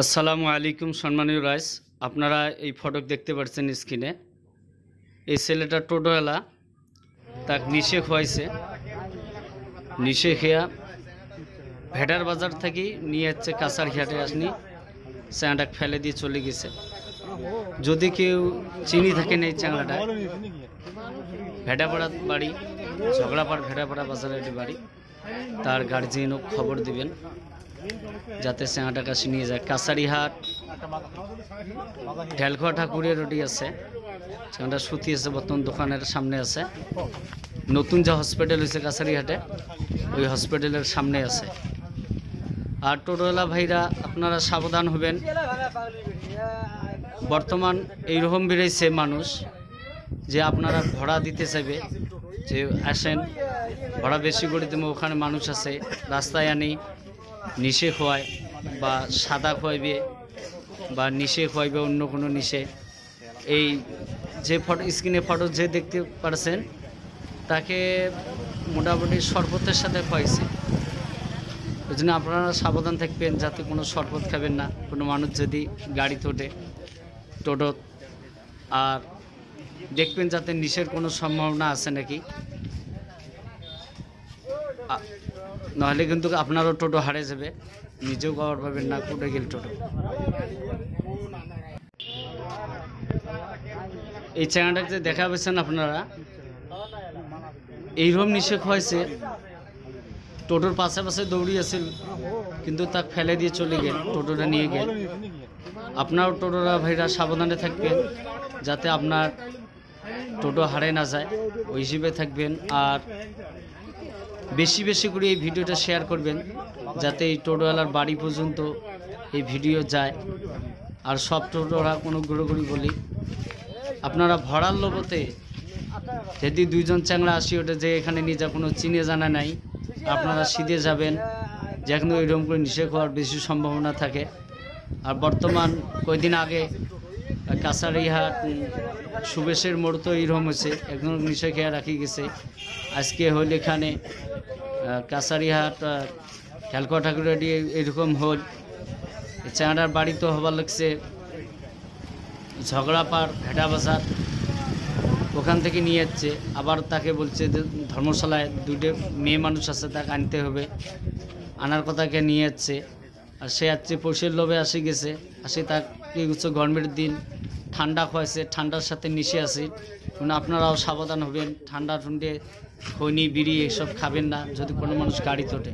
আসসালামু আলাইকুম সম্মানীয় রাইস, আপনারা এই ফটো দেখতে পাচ্ছেন স্ক্রিনে। এই ছেলেটা টোটোওয়ালা, তাক নিশে খোয়াইছে। নিশে খেয়া ভেটার বাজার থেকে নিয়ে যাচ্ছে কাছার ঘাটে আসনি, চ্যাংড়াটাকে ফেলে দিয়ে চলে গেছে। যদি কেউ চিনি থাকেন এই চ্যাংড়াটা, ভেটাপাড়া বাড়ি, ঝগড়াপাড় ভেটাপাড়া বাজারের বাড়ি, তার গার্জিয়ানও খবর দিবেন যাতে চ্যাংড়াটার কাছে নিয়ে যায়। কাছারিহাট ঢেলখোয়া ঠাকুরের রোডি আছে, চ্যাংড়াটা সুতি আছে, বর্তমান দোকানের সামনে আছে। নতুন যে হসপিটাল হয়েছে কাছারিহাটে, ওই হসপিটালের সামনে আছে। আর টোটোওয়ালা ভাইরা আপনারা সাবধান হবেন। বর্তমান এইরকম বেড়েছে মানুষ যে আপনারা ভাড়া দিতে চাইবে, যে আসেন ভাড়া বেশি করে দেবো, ওখানে মানুষ আছে, রাস্তায় আনি নিশে খোয়ায় বা সাদা খোয়াইবে বা নিশে খোয়াইবে অন্য কোনো নিশে। এই যে ফটো স্ক্রিনে ফটো যে দেখতে পারছেন, তাকে মোটামুটি শরবতের সাথে খোয়াইছে। ওই জন্য আপনারা সাবধান থাকবেন যাতে কোনো শরবত খাবেন না কোনো মানুষ যদি গাড়িতে ওঠে, টোটো। আর দেখবেন যাতে নিশের কোনো সম্ভাবনা আছে নাকি, নাহলে কিন্তু আপনারও টোটো হারিয়ে যাবে, নিজেও খবর পাবেন না কোটে গেল টোটো। এই চ্যানেলটাকে দেখা পেয়েছেন আপনারা, এইরকম নিষেধ হয়েছে। টোটোর পাশে পাশে দৌড়িয়েছিল, কিন্তু তাকে ফেলে দিয়ে চলে গেল, টোটোটা নিয়ে গেল। আপনারও টোটোরা ভাইরা সাবধানে থাকবেন যাতে আপনার টোটো হারিয়ে না যায়, ওই হিসেবে থাকবেন। আর বেশি বেশি করে এই ভিডিওটা শেয়ার করবেন যাতে এই টোটোওয়ালার বাড়ি পর্যন্ত এই ভিডিও যায়। আর সব টোটোরা কোনো ঘুরোঘুরি বলি, আপনারা ভরার লোভতে যদি দুইজন চ্যাংড়া আসি ওটা যে এখানে নিয়ে যা কোনো চিনে জানা নাই, আপনারা সিধে যাবেন, যেখানে ওইরকম করে নিষেধ হওয়ার বেশি সম্ভাবনা থাকে। আর বর্তমান কয়েকদিন আগে কাছারিহাট সুবেশের মোড় তো এইরকম হয়েছে, একজন নিষেধ খেয়ে রাখি গেছে। আজকে হইল এখানে কাছারিহাট ঢেলখোয়া ঠাকুরের এরকম হল। চ্যাংড়ার বাড়ি তো হবার লাগছে ঝগড়াপাড় ভেটা বাজার, ওখান থেকে নিয়ে যাচ্ছে। আবার তাকে বলছে যে ধর্মশালায় দুটো মেয়ে মানুষ আছে, তাকে আনতে হবে, আনার কথাকে নিয়ে যাচ্ছে। আর সে যাচ্ছে পয়সার লোভে আসে গেছে, আসে তাকে হচ্ছে গরমের দিন ঠান্ডা খোয়াইছে, ঠান্ডার সাথে নিশে আসে। মানে আপনারাও সাবধান হবেন, ঠান্ডা ঠুন্ডে খৈনি বিড়ি এসব খাবেন না যদি কোনো মানুষ গাড়ি তোটে।